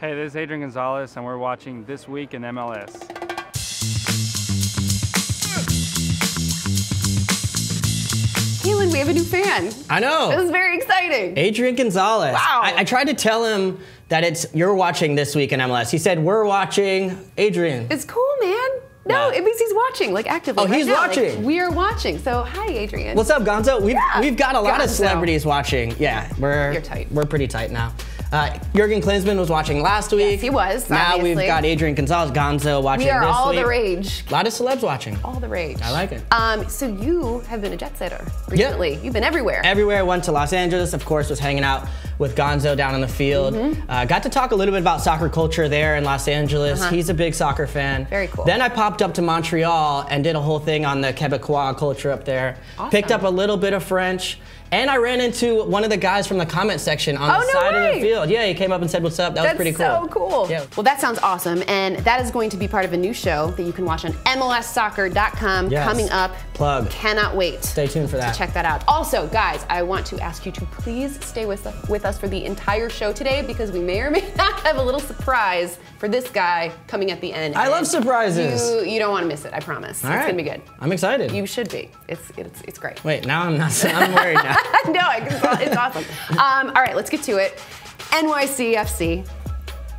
Hey, this is Adrian Gonzalez, and we're watching This Week in MLS. Calen, we have a new fan. I know. This is very exciting. Adrian Gonzalez. Wow. I tried to tell him that you're watching This Week in MLS. He said, we're watching Adrian. It's cool, man. No, it means he's watching, like actively. Oh, he's watching. Like, we are watching. So, hi, Adrian. What's up, Gonzo? We've got a lot of Gonzo. celebrities watching. Yeah, You're tight. We're pretty tight now. Jurgen Klinsmann was watching last week. Yes, he was. Now obviously. we've got Adrian Gonzalez, Gonzo watching this week. We are all the rage. A lot of celebs watching. All the rage. I like it. So you have been a jet setter recently. You've been everywhere. Everywhere. I went to Los Angeles, of course, was hanging out with Gonzo down on the field. Got to talk a little bit about soccer culture there in Los Angeles. He's a big soccer fan. Very cool. Then I popped up to Montreal and did a whole thing on the Quebecois culture up there. Awesome. Picked up a little bit of French. And I ran into one of the guys from the comment section on the side of the field. Yeah, he came up and said, what's up? That was pretty cool. That's so cool. Yeah. Well, that sounds awesome. And that is going to be part of a new show that you can watch on MLSsoccer.com coming up. Plug. Cannot wait. Stay tuned for that. To check that out. Also, guys, I want to ask you to please stay with us for the entire show today because we may or may not have a little surprise for this guy coming at the end. I love surprises. You don't want to miss it, I promise. All it's right. going to be good. I'm excited. You should be. It's great. Wait, now I'm not. I'm worried now. No, it's awesome. All right, let's get to it. NYCFC.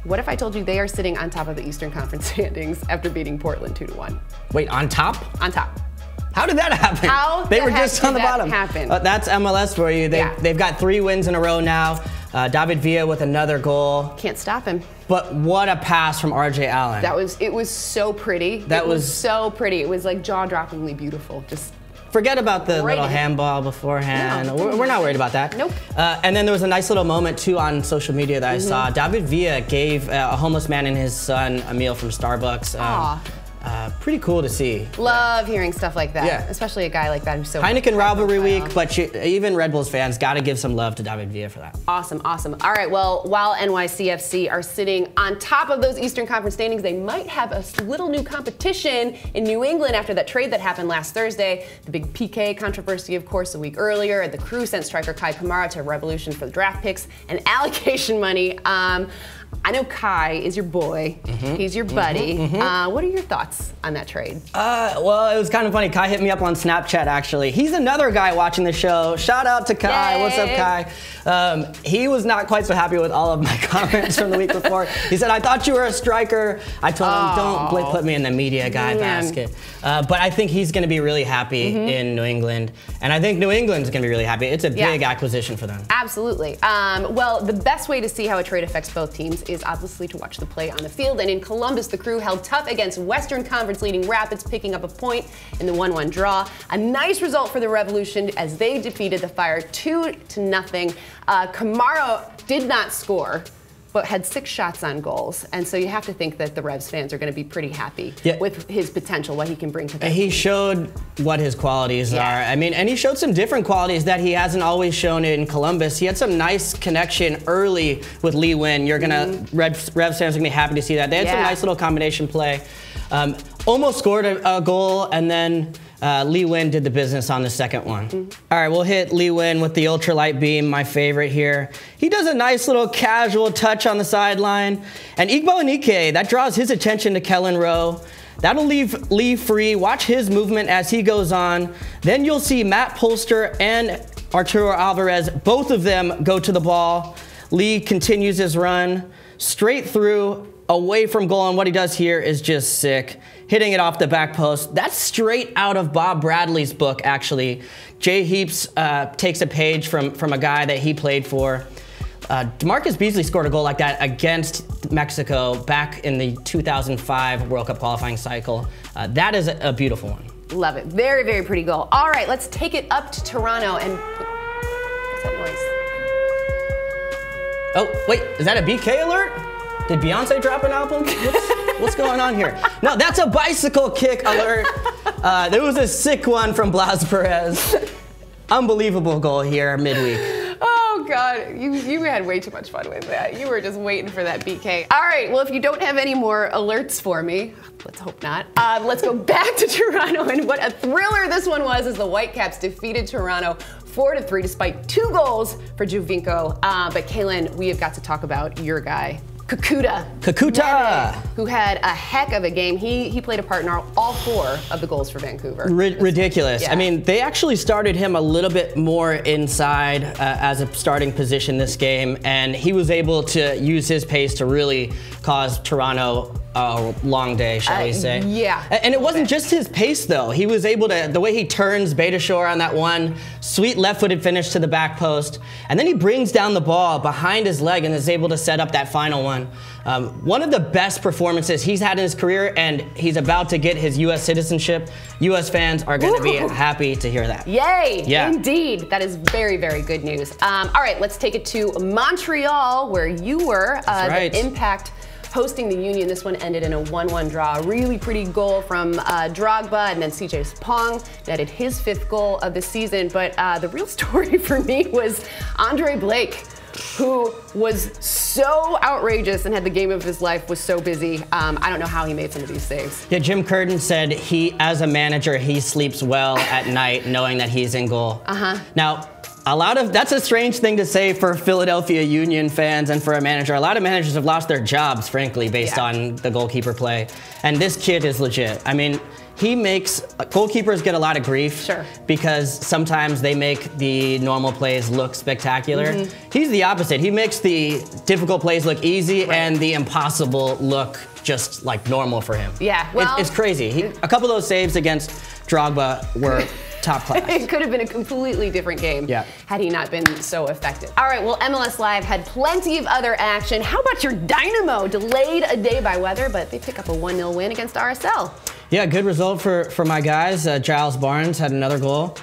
What if I told you they are sitting on top of the Eastern Conference standings after beating Portland 2-1? Wait, on top? On top. How did that happen? They were just on the bottom. Happen? That's MLS for you. They've got 3 wins in a row now. David Villa with another goal. Can't stop him. But what a pass from RJ Allen. It was so pretty. It was so pretty. It was like jaw-droppingly beautiful. Just forget about the little handball beforehand. No. We're not worried about that. Nope. And then there was a nice little moment too on social media that I saw. David Villa gave a homeless man and his son a meal from Starbucks. Pretty cool to see. Love hearing stuff like that, especially a guy like that who's so Heineken rivalry week, but even Red Bulls fans got to give some love to David Villa for that. Awesome, awesome. All right, well, while NYCFC are sitting on top of those Eastern Conference standings, they might have a little new competition in New England after that trade that happened last Thursday. The big PK controversy, of course, a week earlier. The Crew sent striker Kai Kamara to Revolution for the draft picks and allocation money. I know Kai is your boy. He's your buddy. What are your thoughts on that trade? Well, it was kind of funny. Kai hit me up on Snapchat, actually. He's another guy watching the show. Shout out to Kai. Yay. What's up, Kai? He was not quite so happy with all of my comments from the week before. He said, I thought you were a striker. I told him, don't put me in the media guy basket. But I think he's going to be really happy in New England. And I think New England's going to be really happy. It's a big acquisition for them. Absolutely. Well, the best way to see how a trade affects both teams is obviously to watch the play on the field. And in Columbus, the Crew held tough against Western Conference leading Rapids, picking up a point in the 1-1 draw. A nice result for the Revolution as they defeated the Fire 2-0. Kamara did not score, but had 6 shots on goals. And so you have to think that the Revs fans are going to be pretty happy with his potential, what he can bring to them. He showed what his qualities are. I mean, and he showed some different qualities that he hasn't always shown in Columbus. He had some nice connection early with Lee Nguyen. You're gonna, Revs fans are gonna be happy to see that. They had some nice little combination play. Almost scored a goal, and then Lee Nguyen did the business on the second one. All right, we'll hit Lee Nguyen with the ultralight beam, my favorite here. He does a nice little casual touch on the sideline. And Igbo Anike, that draws his attention to Kellen Rowe. That'll leave Lee free. Watch his movement as he goes on. Then you'll see Matt Polster and Arturo Alvarez, both of them go to the ball. Lee continues his run straight through, away from goal, and what he does here is just sick. Hitting it off the back post. That's straight out of Bob Bradley's book, actually. Jay Heaps takes a page from a guy that he played for. DeMarcus Beasley scored a goal like that against Mexico back in the 2005 World Cup qualifying cycle. That is a beautiful one. Love it. Very, very pretty goal. All right, let's take it up to Toronto and... What's that noise? Oh, wait, is that a BK alert? Did Beyonce drop an album? What's going on here? No, that's a bicycle kick alert. There was a sick one from Blas Perez. Unbelievable goal here midweek. Oh God, you had way too much fun with that. You were just waiting for that BK. All right, well, if you don't have any more alerts for me, let's hope not. Let's go back to Toronto, and what a thriller this one was as the Whitecaps defeated Toronto 4-3 despite 2 goals for Jovinko. But Calen, we have got to talk about your guy, Kakuta, who had a heck of a game. He played a part in all 4 of the goals for Vancouver. Ridiculous. Yeah. I mean, they actually started him a little bit more inside as a starting position this game, and he was able to use his pace to really cause Toronto a long day, shall we say. Yeah. And it wasn't just his pace, though. He was able to, the way he turns Beitashour on that one, sweet left-footed finish to the back post, and then he brings down the ball behind his leg and is able to set up that final one. One of the best performances he's had in his career, and he's about to get his U.S. citizenship. U.S. fans are going to be happy to hear that. Yay! Yeah. Indeed. That is very, very good news. All right, let's take it to Montreal, where you were. That's right. The Impact hosting the Union. This one ended in a 1-1 draw. A really pretty goal from Drogba, and then CJ Spong netted his 5th goal of the season. But the real story for me was Andre Blake, who was so outrageous and had the game of his life, was so busy. I don't know how he made some of these saves. Yeah, Jim Curtin said as a manager, he sleeps well at night knowing that he's in goal. Now, that's a strange thing to say for Philadelphia Union fans and for a manager. A lot of managers have lost their jobs, frankly, based on the goalkeeper play. And this kid is legit. I mean, goalkeepers get a lot of grief because sometimes they make the normal plays look spectacular. He's the opposite. He makes the difficult plays look easy and the impossible look just like normal for him. Yeah, well, it's crazy. A couple of those saves against Drogba were top class. It could have been a completely different game had he not been so effective. All right, well, MLS Live had plenty of other action. How about your Dynamo? Delayed a day by weather, but they pick up a 1-0 win against RSL. Yeah, good result for my guys. Giles Barnes had another goal.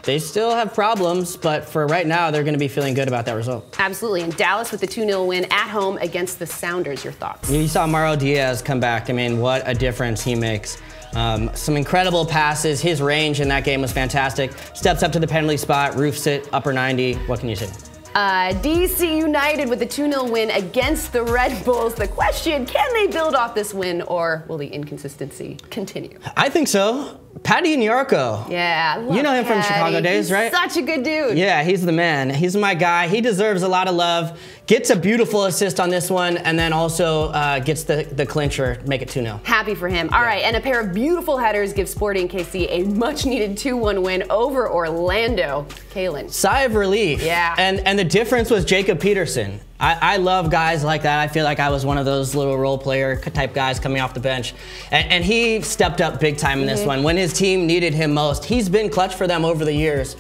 They still have problems, but for right now, they're going to be feeling good about that result. Absolutely. And Dallas with the 2-0 win at home against the Sounders. Your thoughts? You saw Mauro Diaz come back. I mean, what a difference he makes. Some incredible passes. His range in that game was fantastic. Steps up to the penalty spot, roofs it, upper 90. What can you say? DC United with the 2-0 win against the Red Bulls. The question, can they build off this win, or will the inconsistency continue? I think so. Paddy Nyarko. Yeah, I love you know him Paddy. from Chicago days, right? Such a good dude. Yeah, he's the man. He's my guy. He deserves a lot of love. Gets a beautiful assist on this one, and then also gets the clincher, make it 2-0. Happy for him. All right, and a pair of beautiful headers give Sporting KC a much-needed 2-1 win over Orlando. Calen. Sigh of relief. Yeah. And the difference was Jacob Peterson. I love guys like that. I feel like I was one of those little role player type guys coming off the bench. And he stepped up big time in this one. When his team needed him most, he's been clutch for them over the years.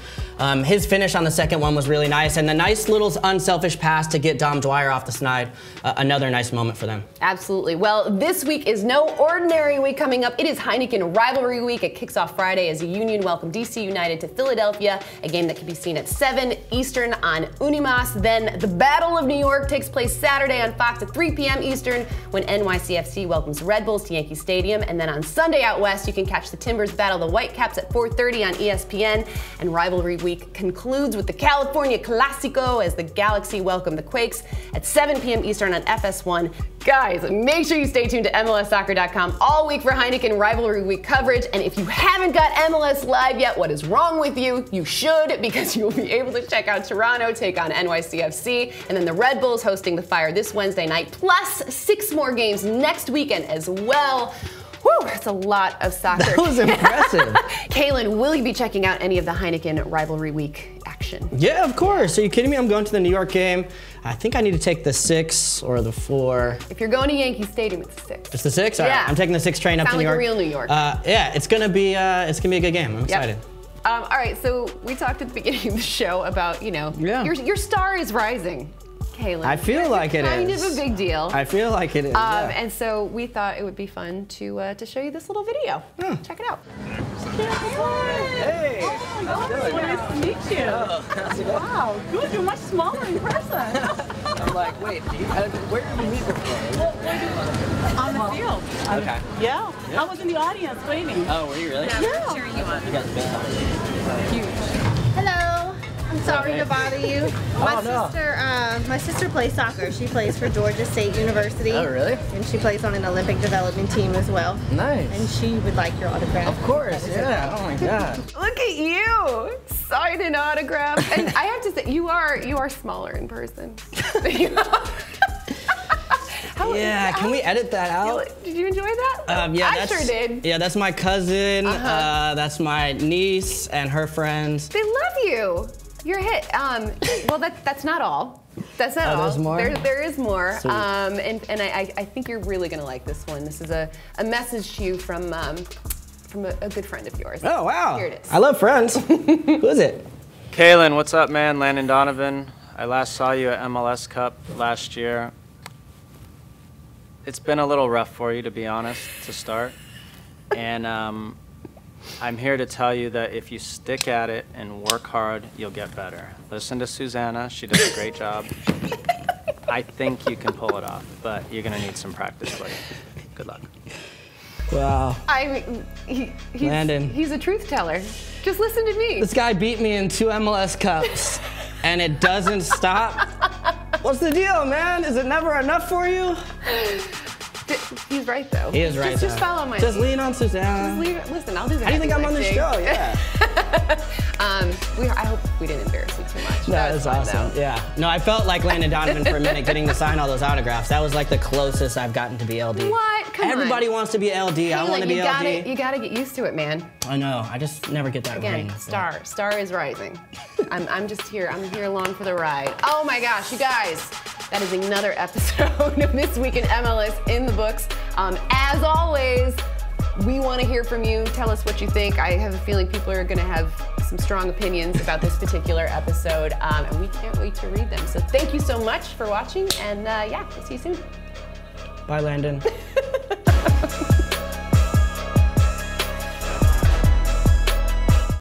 His finish on the second one was really nice, and the nice little unselfish pass to get Dom Dwyer off the snide, another nice moment for them. Absolutely. Well, this week is no ordinary week coming up. It is Heineken Rivalry Week. It kicks off Friday as the Union welcome DC United to Philadelphia, a game that can be seen at 7 Eastern on Unimas. Then the Battle of New York takes place Saturday on Fox at 3 p.m. Eastern when NYCFC welcomes Red Bulls to Yankee Stadium. And then on Sunday out west, you can catch the Timbers battle the Whitecaps at 4:30 on ESPN. And Rivalry Week concludes with the California Clasico as the Galaxy welcome the Quakes at 7 p.m. Eastern on FS1. Guys, make sure you stay tuned to MLSsoccer.com all week for Heineken Rivalry Week coverage. And if you haven't got MLS Live yet, what is wrong with you? You should, because you will be able to check out Toronto take on NYCFC, and then the Red Bulls hosting the Fire this Wednesday night, plus 6 more games next weekend as well. Whew, that's a lot of soccer. That was impressive. Calen, will you be checking out any of the Heineken Rivalry Week action? Yeah, of course. Are you kidding me? I'm going to the New York game. I think I need to take the 6 or the 4. If you're going to Yankee Stadium, it's the 6. It's the 6? All Yeah. right. I'm taking the 6 train up to New York. Sound like a real New York. Yeah, it's gonna be a good game. I'm excited. All right, so we talked at the beginning of the show about, your star is rising. Calen. I feel like it is. Kind of a big deal. I feel like it is. Yeah. And so we thought it would be fun to show you this little video. Check it out. Hey! Oh my God, nice to meet you. Oh, how's it going? Wow, good, you're much smaller in person. I'm like, wait, where did we meet before? On the field. Okay. Yeah, I was in the audience waiting. Oh, were you really? Yeah. Cheering you on. You guys big time. Huge. Hello. I'm sorry to bother you. My sister plays soccer. She plays for Georgia State University. Oh, really? And she plays on an Olympic development team as well. Nice. And she would like your autograph. Of course, yeah. Oh my God. Look at you. sign an autograph. And I have to say, you are smaller in person. Can we edit that out? Did you enjoy that? I sure did. Yeah, that's my cousin. That's my niece and her friends. They love you. You're a hit. Well, that's not all. That's not all. There's more? There is more. Sweet. And I think you're really gonna like this one. This is a message to you from a good friend of yours. Oh, wow. Here it is. I love friends. Who is it? Calen, what's up, man? Landon Donovan. I last saw you at MLS Cup last year. It's been a little rough for you, to be honest, to start. And I'm here to tell you that if you stick at it and work hard, you'll get better. Listen to Susannah. She does a great job. I think you can pull it off, but you're going to need some practice, buddy. Good luck. Wow. I mean, Landon. He's a truth teller. Just listen to me. This guy beat me in 2 MLS Cups, and it doesn't stop. What's the deal, man? Is it never enough for you? He's right, though. He is right, Just follow my Just lead. lean on Susannah. Listen, I'll do that. How do you think I'm on the show? Yeah. I hope we didn't embarrass you too much. That was awesome. Though. Yeah. No, I felt like Landon Donovan for a minute getting to sign all those autographs. That was like the closest I've gotten to be LD. What? Come Everybody on. wants to be LD. I want to be LD. You gotta get used to it, man. I know. I just never get that Again, ring. star is rising. I'm just here. I'm here along for the ride. Oh my gosh, you guys. That is another episode of This Week in MLS in the books. As always, we want to hear from you. Tell us what you think. I have a feeling people are going to have some strong opinions about this particular episode, and we can't wait to read them. So thank you so much for watching, and we'll see you soon. Bye, Landon.